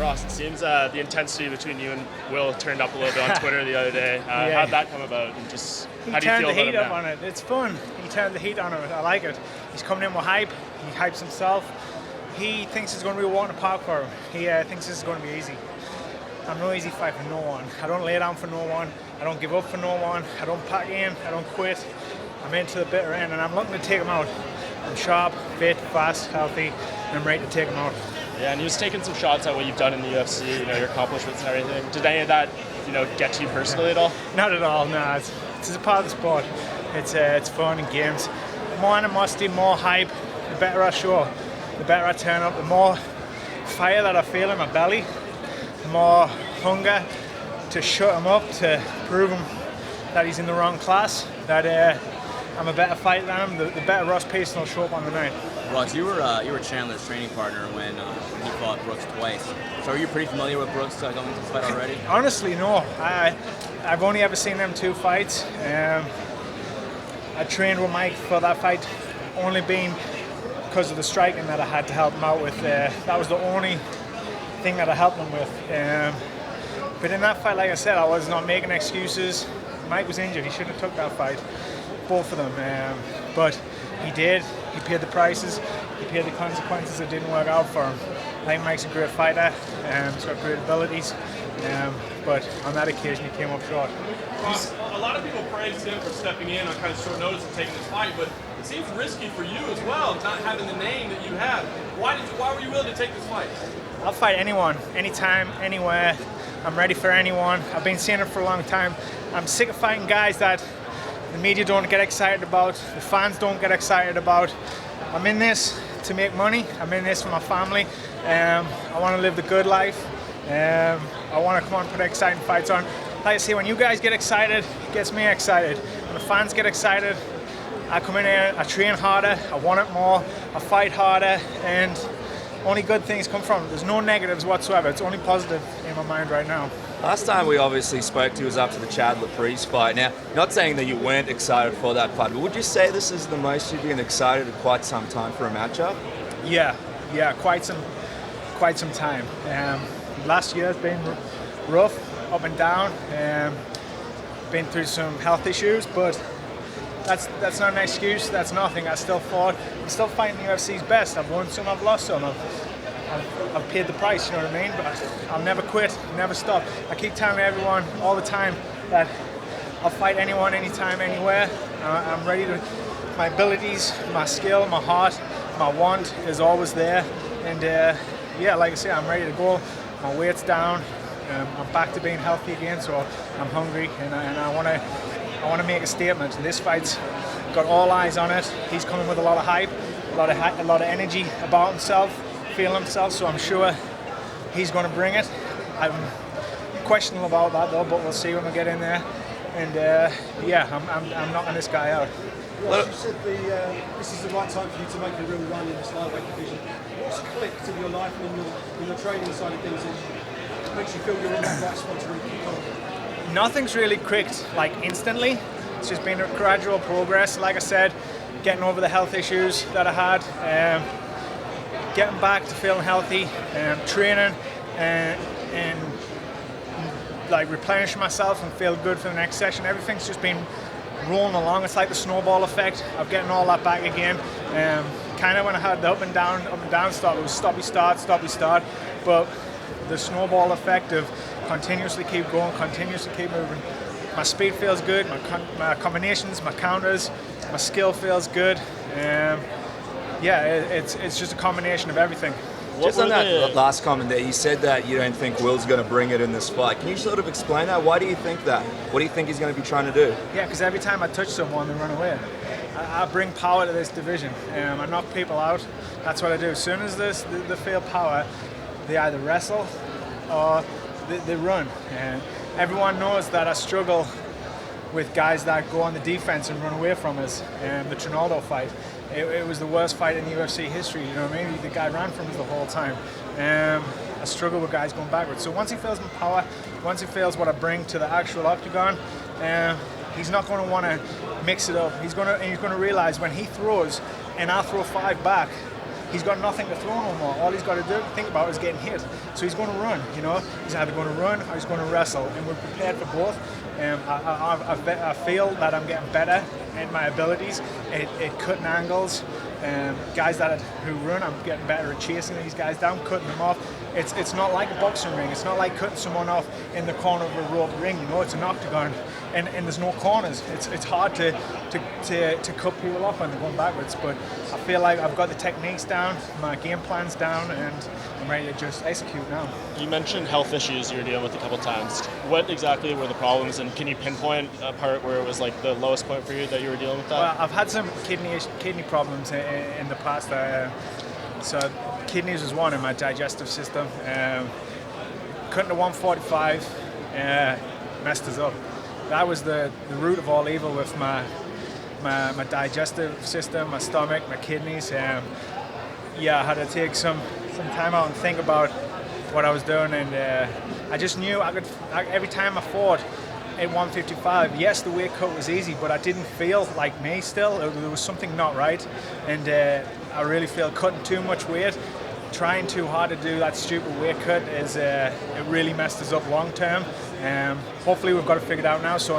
Ross, it seems the intensity between you and Will turned up a little bit on Twitter the other day. How'd that come about? And just how do you feel about him now? He turned the heat up on it. It's fun. He turned the heat on it. I like it. He's coming in with hype. He hypes himself. He thinks it's going to be a walk in the park for him. He thinks this is going to be easy. I'm no easy fight for no one. I don't lay down for no one. I don't give up for no one. I don't pack in. I don't quit. I'm into the bitter end, and I'm looking to take him out. I'm sharp, fit, fast, healthy, and I'm ready to take him out. Yeah, and he was taking some shots at what you've done in the UFC, your accomplishments and everything. Did any of that, get to you personally at all? Not at all, no. It's a part of the sport. It's fun and games. More animosity, more hype, the better I show, the better I turn up, the more fire that I feel in my belly, the more hunger to shut him up, to prove him that he's in the wrong class, that I'm a better fighter than him, the better Ross Pearson will show up on the night. Ross, you were Chandler's training partner when he fought Brooks twice. So are you pretty familiar with Brooks going into this fight already? Honestly, no. I've only ever seen them 2 fights. I trained with Mike for that fight, only being because of the striking that I had to help him out with. That was the only thing that I helped him with. But in that fight, like I said, I was not making excuses. Mike was injured. He shouldn't have took that fight, both of them. But he did. He paid the prices. He paid the consequences. It didn't work out for him. I think Mike's a great fighter. He's got great abilities. But on that occasion, he came up short. Ross, a lot of people praised him for stepping in on kind of short notice and taking this fight, but it seems risky for you as well, not having the name that you have. Why were you willing to take this fight? I'll fight anyone, anytime, anywhere. I'm ready for anyone. I've been seeing it for a long time. I'm sick of fighting guys that the media don't get excited about, the fans don't get excited about. I'm in this to make money. I'm in this for my family. I want to live the good life. I want to come on and put exciting fights on. Like I say, when you guys get excited, it gets me excited. When the fans get excited, I come in here, I train harder, I want it more, I fight harder, and only good things come from it. There's no negatives whatsoever. It's only positive in my mind right now. Last time we obviously spoke to you was after the Chad Laprise fight. Now, not saying that you weren't excited for that fight, but would you say this is the most you've been excited in quite some time for a matchup? Yeah, quite some time. Last year has been rough, up and down. Been through some health issues, but that's not an excuse. That's nothing. I still fought. I'm still fighting the UFC's best. I've won some, I've lost some. I've paid the price, you know what I mean? But I'll never quit, never stop. I keep telling everyone all the time that I'll fight anyone, anytime, anywhere. I'm ready to. My abilities, my skill, my heart, my want is always there. And like I say, I'm ready to go. My weight's down. I'm back to being healthy again, so I'm hungry, and I want to make a statement. This fight's got all eyes on it. He's coming with a lot of hype, a lot of energy about himself, feeling himself. So I'm sure he's going to bring it. I'm questionable about that though, but we'll see when we get in there. And I'm knocking this guy out. Ross, you said this is the right time for you to make a real run in this lightweight division. What's clicked in your life and in your training side of things that makes you feel you're in the right spot to really keep on? Nothing's really clicked like instantly. It's just been a gradual progress. Like I said, getting over the health issues that I had, getting back to feeling healthy, training, and like replenishing myself and feel good for the next session. Everything's just been rolling along. It's like the snowball effect of getting all that back again. Kind of when I had the up and down start, it was stoppy start, but the snowball effect of continuously keep going, continuously keep moving. My speed feels good, my combinations, my counters, my skill feels good. It's just a combination of everything. Just on that last comment there, you said that you don't think Will's going to bring it in this fight. Can you sort of explain that? Why do you think that? What do you think he's going to be trying to do? Yeah, because every time I touch someone, they run away. I bring power to this division. I knock people out. That's what I do. As soon as they feel power, they either wrestle or they run. And everyone knows that I struggle with guys that go on the defense and run away from us. The Trinaldo fight. It was the worst fight in UFC history, you know what I mean? The guy ran from us the whole time. I struggle with guys going backwards. So once he feels my power, once he feels what I bring to the actual octagon, he's not going to want to mix it up. He's going to realize when he throws and I throw 5 back, he's got nothing to throw no more. All he's got to think about is getting hit. So he's going to run, you know. He's either going to run or he's going to wrestle, and we're prepared for both. I feel that I'm getting better in my abilities at cutting angles. Guys who run, I'm getting better at chasing these guys down, cutting them off. It's not like a boxing ring. It's not like cutting someone off in the corner of a rope ring. You know, it's an octagon, and there's no corners. It's hard to cut people off when they're going backwards. But I feel like I've got the techniques down, my game plan's down, and I'm ready to just execute now. You mentioned health issues you were dealing with a couple times. What exactly were the problems, and can you pinpoint a part where it was like the lowest point for you that you were dealing with that? Well, I've had some kidney problems in the past. So kidneys was one in my digestive system. Cutting to 145 messed us up. That was the root of all evil with my digestive system, my stomach, my kidneys. I had to take some time out and think about what I was doing, and I just knew every time I fought at 155, yes, the weight cut was easy, but I didn't feel like me still. There was something not right, and I really feel cutting too much weight, trying too hard to do that stupid weight cut it really messed us up long term. Hopefully we've got it figured out now, so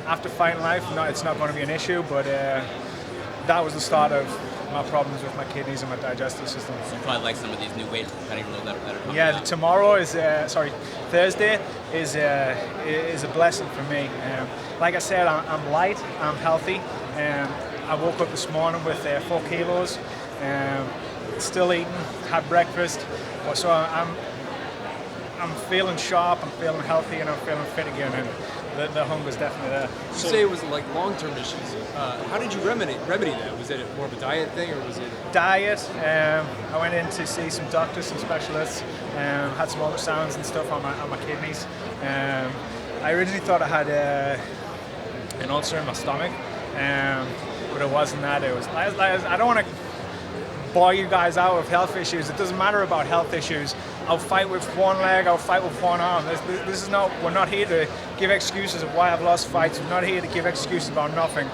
after fighting life, it's not going to be an issue, but that was the start of my problems with my kidneys and my digestive system. So you probably like some of these new weights, kind of even though that are coming out. Tomorrow Thursday is a blessing for me. Like I said, I'm light, I'm healthy. I woke up this morning with 4 kilos, still eating, had breakfast, so I'm feeling sharp, I'm feeling healthy, and I'm feeling fit again, and the hunger's definitely there. You say it was like long-term issues. How did you remedy that? Was it more of a diet thing, or was it? Diet. I went in to see some doctors, some specialists, had some ultrasounds and stuff on my kidneys. I originally thought I had an ulcer in my stomach, but it wasn't that. It was. I don't want to bore you guys out with health issues. It doesn't matter about health issues. I'll fight with one leg, I'll fight with one arm. This is not, we're not here to give excuses of why I've lost fights. We're not here to give excuses about nothing.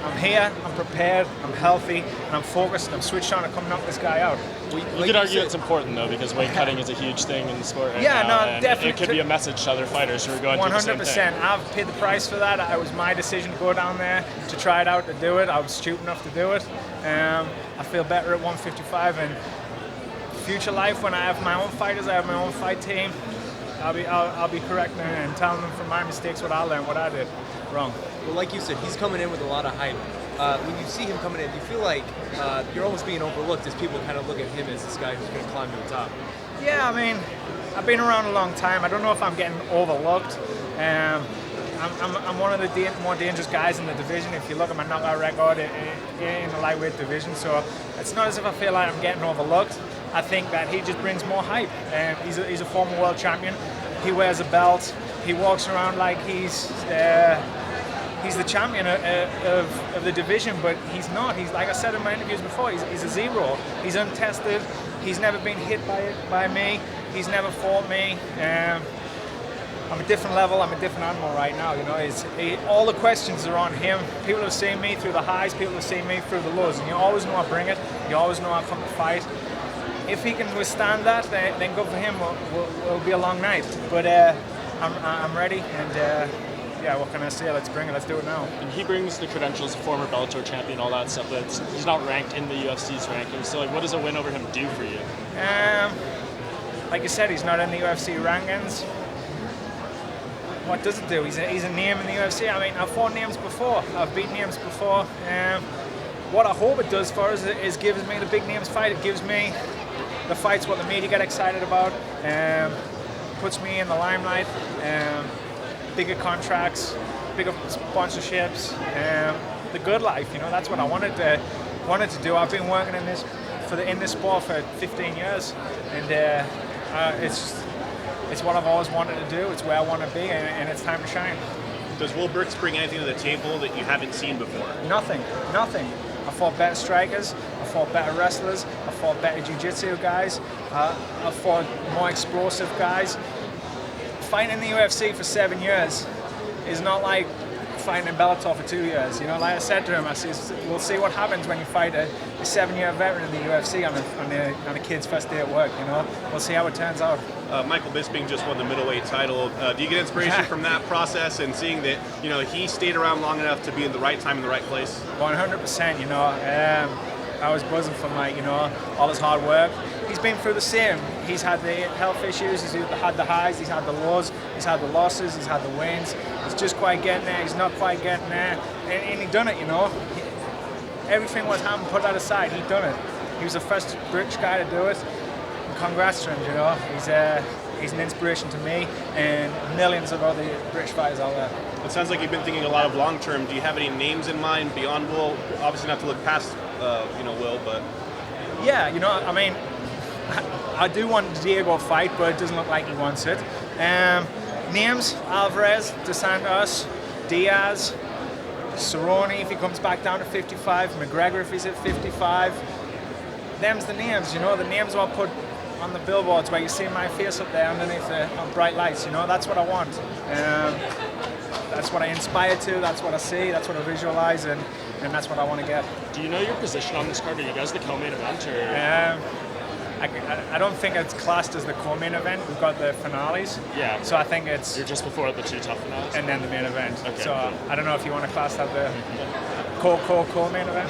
I'm here, I'm prepared, I'm healthy, and I'm focused, and I'm switched on to come knock this guy out. You could argue it's important though, because weight cutting is a huge thing in the sport right now. No, and definitely. It could be a message to other fighters who are going through the same thing. 100%. I've paid the price for that. It was my decision to go down there, to try it out, to do it. I was stupid enough to do it. I feel better at 155, and future life, when I have my own fighters, I have my own fight team, I'll be correcting and telling them from my mistakes what I learned, what I did wrong. Well, like you said, he's coming in with a lot of hype. When you see him coming in, do you feel like you're almost being overlooked as people kind of look at him as this guy who's going to climb to the top? Yeah, I mean, I've been around a long time. I don't know if I'm getting overlooked. I'm one of the more dangerous guys in the division. If you look at my knockout record in the lightweight division, so it's not as if I feel like I'm getting overlooked. I think that he just brings more hype. He's a former world champion. He wears a belt. He walks around like he's the champion of the division, but he's not. He's, like I said in my interviews before, he's a zero. He's untested. He's never been hit by me. He's never fought me. I'm a different level. I'm a different animal right now. You know, all the questions are on him. People have seen me through the highs. People have seen me through the lows, and you always know I bring it. You always know I come to fight. If he can withstand that, then good for him. It'll be a long night. But I'm ready, and what can I say? Let's bring it. Let's do it now. And he brings the credentials of former Bellator champion, all that stuff. But he's not ranked in the UFC's rankings. So, what does a win over him do for you? Like you said, he's not in the UFC rankings. What does it do? He's a name in the UFC. I mean, I've fought names before. I've beaten names before. What I hope it does for us is gives me the big names fight. It gives me the fights what the media get excited about. Puts me in the limelight. Bigger contracts, bigger sponsorships. The good life. You know, that's what I wanted to do. I've been working in this sport for 15 years, and it's what I've always wanted to do. It's where I want to be, and it's time to shine. Does Will Brooks bring anything to the table that you haven't seen before? Nothing. I fought better strikers, I fought better wrestlers, I fought better jiu-jitsu guys, I fought more explosive guys. Fighting in the UFC for 7 years is not like fighting in Bellator for 2 years. You know, like I said to him, I says, we'll see what happens when you fight a 7-year veteran in the UFC on a kid's first day at work. You know, we'll see how it turns out. Michael Bisping just won the middleweight title. Do you get inspiration from that process and seeing that he stayed around long enough to be in the right time in the right place? 100%. You know, I was buzzing for Mike. You know, all his hard work. He's been through the same. He's had the health issues. He's had the highs. He's had the lows. He's had the losses. He's had the wins. He's just quite getting there. He's not quite getting there, and he done it. You know, everything was happening. Put that aside. He done it. He was the first British guy to do it. Congrats to him, you know. He's an inspiration to me and millions of other British fighters out there. It sounds like you've been thinking a lot of long term. Do you have any names in mind beyond Will? Obviously not to look past, Will, but... Yeah, you know, I mean, I do want Diego to fight, but it doesn't look like he wants it. Names, Alvarez, Dos Santos, Diaz, Cerrone if he comes back down to 55, McGregor if he's at 55. Them's the names, you know, the names I'll put on the billboards where you see my face up there underneath the bright lights, you know, that's what I want. That's what I inspire to, that's what I see, that's what I visualize, and that's what I want to get. Do you know your position on this card? Are you guys the co-main event? Or? I don't think it's classed as the co-main event. We've got the finales. Yeah. So I think it's... You're just before the two TUF finales? And then the main event. Okay, so cool. I don't know if you want to class that the co-main event.